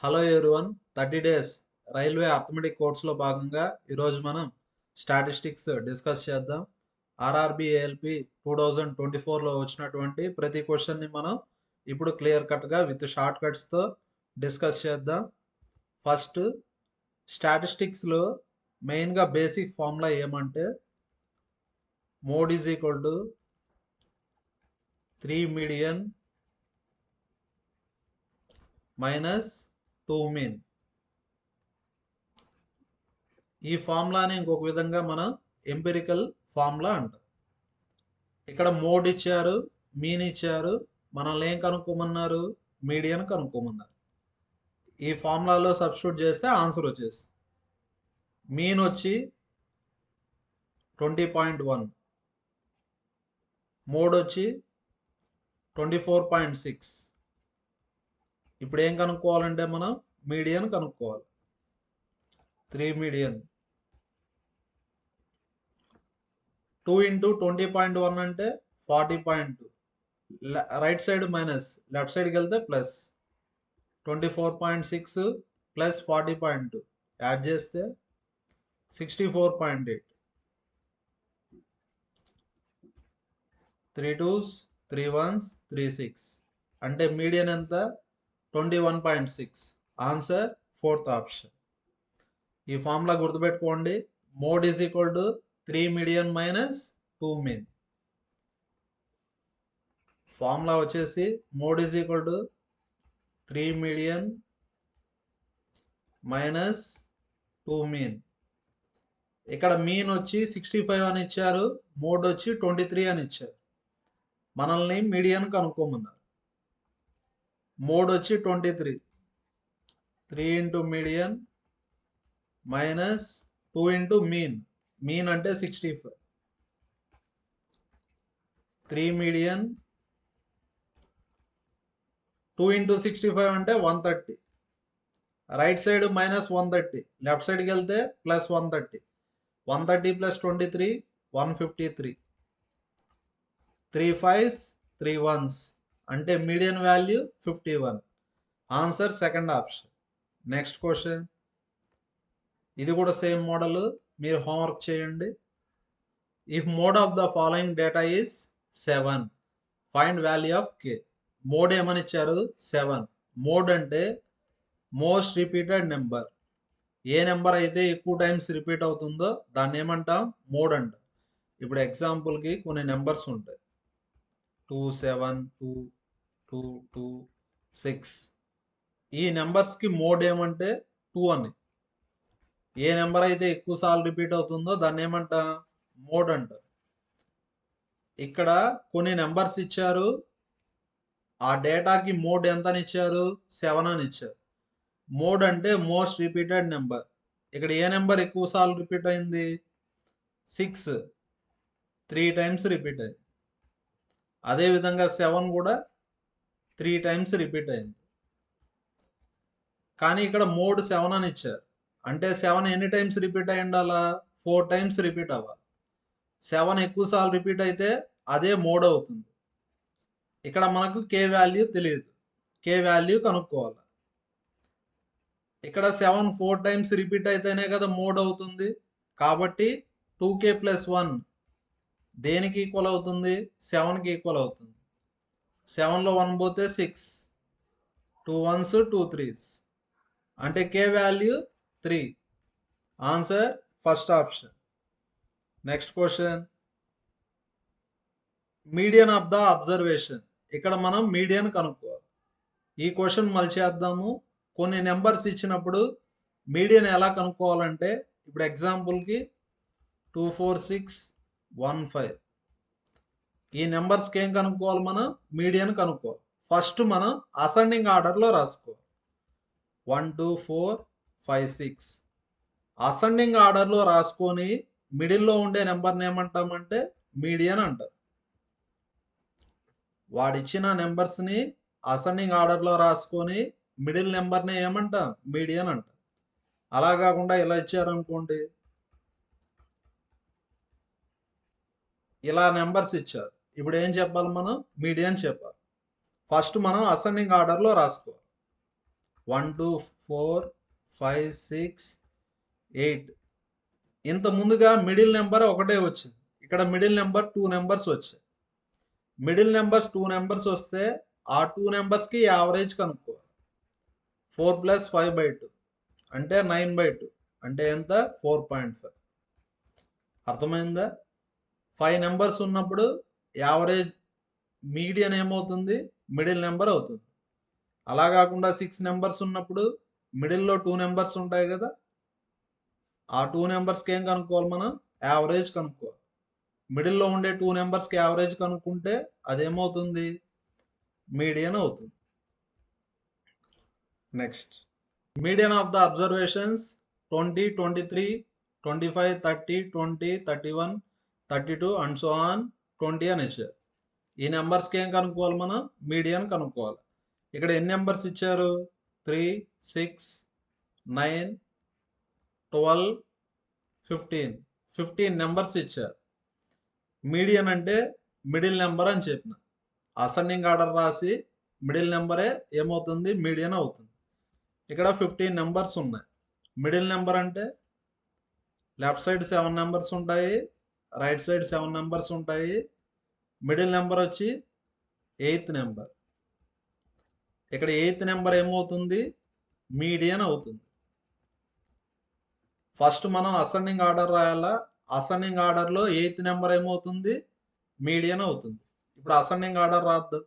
Hello everyone 30 days railway arithmetic కోర్సులో భాగంగా ఈరోజు మనం స్టాటిస్టిక్స్ డిస్కస్ చేద్దాం. ఆర్ఆర్బి ఏఎల్పి 2024లో వచ్చినటువంటి ప్రతి క్వశ్చన్ని మనం ఇప్పుడు క్లియర్ కట్గా విత్ షార్ట్ కట్స్తో డిస్కస్ చేద్దాం. ఫస్ట్ స్టాటిస్టిక్స్లో మెయిన్గా బేసిక్ ఫార్ములా ఏమంటే mode is equal to 3 median minus 2 mean. ఈ ఫార్ములాని ఇంకొక విధంగా మనం ఎంపిరికల్ ఫార్ములా అంటాం. ఇక్కడ మోడ్ ఇచ్చారు, మీన్ ఇచ్చారు, మనల్ని ఏం కనుక్కోమన్నారు, మీడియన్ కనుక్కోమన్నారు. ఈ ఫార్ములాలో సబ్స్టిట్యూట్ చేస్తే ఆన్సర్ వచ్చేసి మీన్ వచ్చి 20.1, మోడ్ వచ్చి 24.6. ఇప్పుడు ఏం కనుక్కోవాలంటే మనం మీడియన్ కనుక్కోవాలి. 3 మీడియన్ 2 into 20.1 అంటే 40.2. రైట్ సైడ్ మైనస్, లెఫ్ట్ సైడ్కి వెళ్తే ప్లస్. 24.6 ప్లస్ 40.2 యాడ్ చేస్తే 64.8. 3 2s 3 1s 3 6 అంటే మీడియన్ ఎంత 21.6. Answer fourth option. ఈ ఫార్ములా గుర్తుపెట్టుకోండి. Mode is equal to 3 median minus 2 mean. Formula వచ్చేసి mode is equal to 3 median minus 2 mean. ఇక్కడ మీన్ వచ్చి 65 అని ఇచ్చారు, మోడ్ వచ్చి 23 అని ఇచ్చారు. మనల్ని మీడియన్ కనుక్కోమన్నారు. మోడ్ వచ్చి 23, 3 into median minus 2 into mean. Mean అంటే 65. 3 మీడియన్ 2 ఇంటూ 65 అంటే 130. రైట్ సైడ్ మైనస్ 130, లెఫ్ట్ సైడ్కి వెళ్తే ప్లస్ 130. 130 ప్లస్ 23 153. 3 5s 3 1s అంటే median value 51. Answer second option. Next question, ఇది కూడా సేమ్ మోడల్, మీరు హోంవర్క్ చేయండి. If mode of the following data is 7, find value of K. Mode ఏమని ఇచ్చారు 7. మోడ్ అంటే మోస్ట్ రిపీటెడ్ నెంబర్. ఏ నెంబర్ అయితే ఎక్కువ టైమ్స్ రిపీట్ అవుతుందో దాన్ని ఏమంటాం, మోడ్ అంటాం. ఇప్పుడు ఎగ్జాంపుల్కి కొన్ని నెంబర్స్ ఉంటాయి, 2 7 2 2 2 6. ఈ నెంబర్స్కి మోడ్ ఏమంటే 2 అని. ఏ నెంబర్ అయితే ఎక్కువ సార్లు రిపీట్ అవుతుందో దాన్ని ఏమంటా, మోడ్ అంటారు. ఇక్కడ కొన్ని నెంబర్స్ ఇచ్చారు, ఆ డేటాకి మోడ్ ఎంత అని ఇచ్చారు, 7 అని ఇచ్చారు. మోడ్ అంటే మోస్ట్ రిపీటెడ్ నెంబర్. ఇక్కడ ఏ నెంబర్ ఎక్కువ సార్లు రిపీట్ అయింది, 6 3 టైమ్స్ రిపీట్ అయింది. అదేవిధంగా 7 కూడా 3 టైమ్స్ రిపీట్ అయింది. కానీ ఇక్కడ మోడ్ 7 అని ఇచ్చారు, అంటే 7 ఎన్ని టైమ్స్ రిపీట్ అయి ఉండాలా, 4 టైమ్స్ రిపీట్ అవ్వాలి. 7 ఎక్కువ సార్లు రిపీట్ అయితే అదే మోడ్ అవుతుంది. ఇక్కడ మనకు కే వాల్యూ తెలియదు, కే వాల్యూ కనుక్కోవాలి. ఇక్కడ 7 4 టైమ్స్ రిపీట్ అయితేనే కదా మోడ్ అవుతుంది. కాబట్టి 2k ప్లస్ 1 దేనికి ఈక్వల్ అవుతుంది, 7కి ఈక్వల్ అవుతుంది. 7లో 1 పోతే 6, 2 1s 2 3s అంటే K value 3. Answer first option. Next question, median of the observation. ఇక్కడ మనం మీడియన్ కనుక్కోవాలి. ఈ క్వశ్చన్ మళ్ళీ చేద్దాము. కొన్ని నెంబర్స్ ఇచ్చినప్పుడు మీడియన్ ఎలా కనుక్కోవాలంటే, ఇప్పుడు ఎగ్జాంపుల్కి 2 4 6 1 5. ఈ నెంబర్స్కి ఏం కనుక్కోవాలి, మనం మీడియన్ కనుక్కోవాలి. ఫస్ట్ మనం అసెండింగ్ ఆర్డర్లో రాసుకోవాలి. 1 2 4 5 6 అసెండింగ్ ఆర్డర్లో రాసుకొని మిడిల్లో ఉండే నెంబర్ని ఏమంటామంటే మీడియన్ అంటారు. వాడిచ్చిన నెంబర్స్ని అసెండింగ్ ఆర్డర్లో రాసుకొని మిడిల్ నెంబర్ని ఏమంటాం, మీడియన్ అంటాం. అలా కాకుండా ఇలా ఇచ్చారనుకోండి, ఇలా నెంబర్స్ ఇచ్చారు, ఇప్పుడు ఏం చెప్పాలి, మనం మీడియన్ చెప్పాలి. ఫస్ట్ మనం అసెండింగ్ ఆర్డర్లో రాసుకోవాలి. 1 2 4 5 6 8. ఇంత ముందుగా మిడిల్ నెంబర్ ఒకటే వచ్చింది. ఇక్కడ మిడిల్ నెంబర్ 2 నెంబర్స్ వచ్చాయి. మిడిల్ నెంబర్స్ 2 నెంబర్స్ వస్తే ఆ 2 నెంబర్స్కి యావరేజ్ కనుక్కోవాలి. 4 + 5/2 అంటే 9/2 అంటే ఎంత? 4.5. అర్థమైందా? 5 నెంబర్స్ ఉన్నప్పుడు యావరేజ్ మీడియన్ ఏమవుతుంది? మిడిల్ నెంబర్ అవుతుంది. అలా కాకుండా 6 నెంబర్స్ ఉన్నప్పుడు మిడిల్లో 2 నెంబర్స్ ఉంటాయి కదా, ఆ 2 నెంబర్స్కి ఏం కనుక్కోవాలి మనం? యావరేజ్ కనుక్కోవాలి. మిడిల్లో ఉండే 2 నెంబర్స్కి యావరేజ్ కనుక్కుంటే అదేమవుతుంది? మీడియన్ అవుతుంది. Next, median of the observations 20, 23, 25, 30, 20, 31, 32 and so on 20 అని ఇచ్చారు. ఈ నెంబర్స్కి ఏం కనుక్కోవాలి మనం? మీడియన్ కనుక్కోవాలి. ఇక్కడ ఎన్ని నెంబర్స్ ఇచ్చారు? 3, 6, 9, 12, 15. 15 నెంబర్స్ ఇచ్చారు. మీడియన్ అంటే మిడిల్ నెంబర్ అని చెప్పిన. అసెండింగ్ ఆర్డర్ రాసి మిడిల్ నెంబరే ఏమవుతుంది? మీడియన్ అవుతుంది. ఇక్కడ 15 నెంబర్స్ ఉన్నాయి. మిడిల్ నెంబర్ అంటే లెఫ్ట్ సైడ్ 7 నెంబర్స్ ఉంటాయి, రైట్ సైడ్ 7 నెంబర్స్ ఉంటాయి. మిడిల్ నెంబర్ వచ్చి 8th నెంబర్. ఇక్కడ 8th నెంబర్ ఏమవుతుంది? మీడియన్ అవుతుంది. ఫస్ట్ మనం అసెండింగ్ ఆర్డర్ రాయాలా. అసెండింగ్ ఆర్డర్లో 8th నెంబర్ ఏమవుతుంది? మీడియన్ అవుతుంది. ఇప్పుడు అసెండింగ్ ఆర్డర్ రాద్దాం.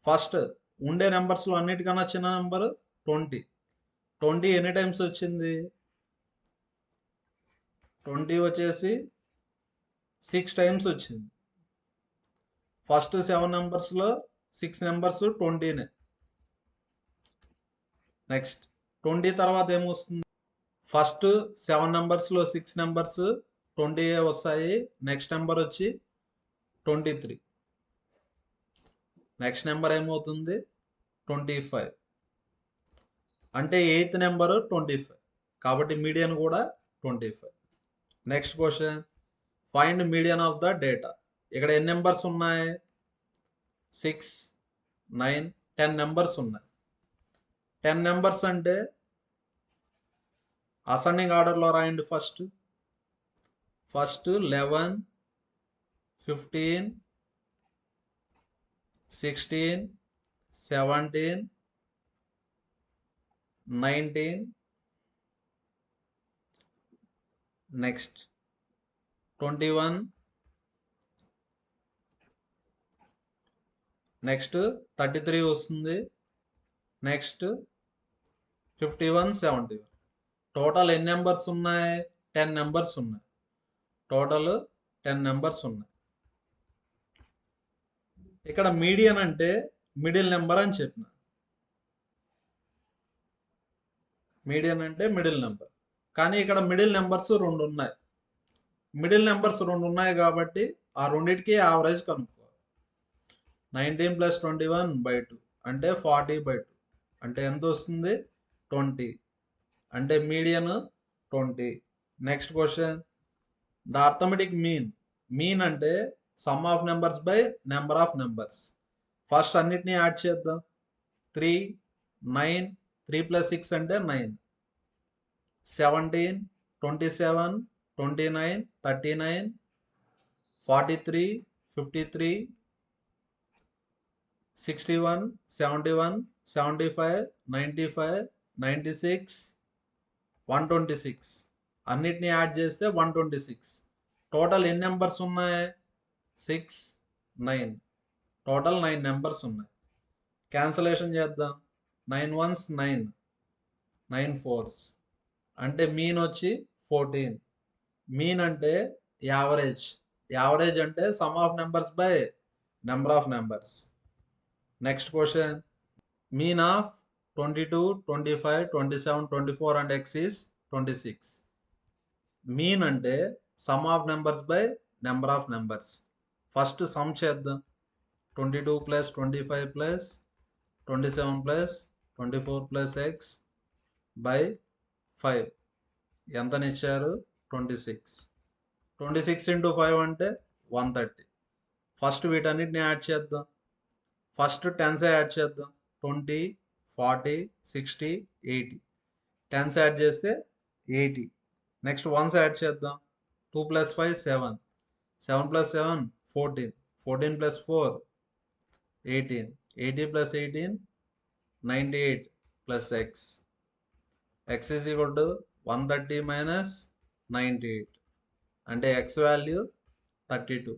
ఫస్ట్ ఉండే నెంబర్స్లో అన్నిటికన్నా చిన్న నెంబర్ 20. 20 ఎన్ని టైమ్స్ వచ్చింది? 20 వచ్చేసి 6 టైమ్స్ వచ్చింది. ఫస్ట్ 7 నెంబర్స్లో 6 నెంబర్స్ 20నే. నెక్స్ట్ 20 తర్వాత ఏమొస్తుంది? ఫస్ట్ 7 నెంబర్స్లో 6 నెంబర్స్ 20 వస్తాయి. నెక్స్ట్ నెంబర్ వచ్చి 23. నెక్స్ట్ నెంబర్ ఏమవుతుంది? 25. అంటే 8th నెంబర్ 25 కాబట్టి మీడియన్ కూడా 25. Next question, find median of the data. ఇక్కడ ఎన్ని నెంబర్స్ ఉన్నాయి? 6, 9, 10 నెంబర్స్ ఉన్నాయి. 10 నెంబర్స్ అంటే అసెండింగ్ ఆర్డర్లో రాయండి. ఫస్ట్ 11, 15, 16, 17, 19, నెక్స్ట్ 21, నెక్స్ట్ 33 వస్తుంది. నెక్స్ట్ 51, 71. టోటల్ ఎన్ని నెంబర్స్ ఉన్నాయి? 10 నెంబర్స్ ఉన్నాయి. టోటల్ 10 నెంబర్స్ ఉన్నాయి. ఇక్కడ మీడియన్ అంటే మిడిల్ నెంబర్ అని చెప్పిన. మీడియన్ అంటే మిడిల్ నెంబర్. కానీ ఇక్కడ మిడిల్ నెంబర్స్ 2 ఉన్నాయి. మిడిల్ నెంబర్స్ 2 ఉన్నాయి కాబట్టి ఆ రెండింటికి యావరేజ్ కనుక్కోవాలి. 19 + 21/2 అంటే 40/2 అంటే ఎంత వస్తుంది? 20. అంటే median 20. Next question, the arithmetic mean. Mean అంటే sum of numbers by number of numbers. First అన్నిటినీ యాడ్ చేద్దాం. 3, 9, 3 + 6 అంటే 9, 17, 27, 29, 39, 43, 53, 61, 71, 75, 95, 96, 126. అన్నిటిని యాడ్ చేస్తే 126. టోటల్ ఎన్ని నెంబర్స్ ఉన్నాయి? 6, 9. టోటల్ 9 నెంబర్స్ ఉన్నాయి. క్యాన్సలేషన్ చేద్దాం. 9 1s 9, 9 4s అంటే మీన్ వచ్చి 14. మీన్ అంటే యావరేజ్. యావరేజ్ అంటే sum of numbers by number of numbers. Next question, mean of 22, 25, 27, 24 and x is 26. Mean అంటే sum of numbers by number of numbers. First sum చేద్దాం. 22 + 25 + 27 + 24 + x by 5 ఎంతనిచ్చారు? 26. 26 × 5 అంటే 130. First వీటన్నిటిని add చేద్దాం. First 10s add చేద్దాం. 20, 40, 60, 80. 10s add చేస్తే 80. Next 1s add చేద్దాం. 2 + 5 7. 7 + 7 14. 14 + 4 18. 80 + 18 98 plus x. X is equal to 130 minus 98. అంటే x value 32.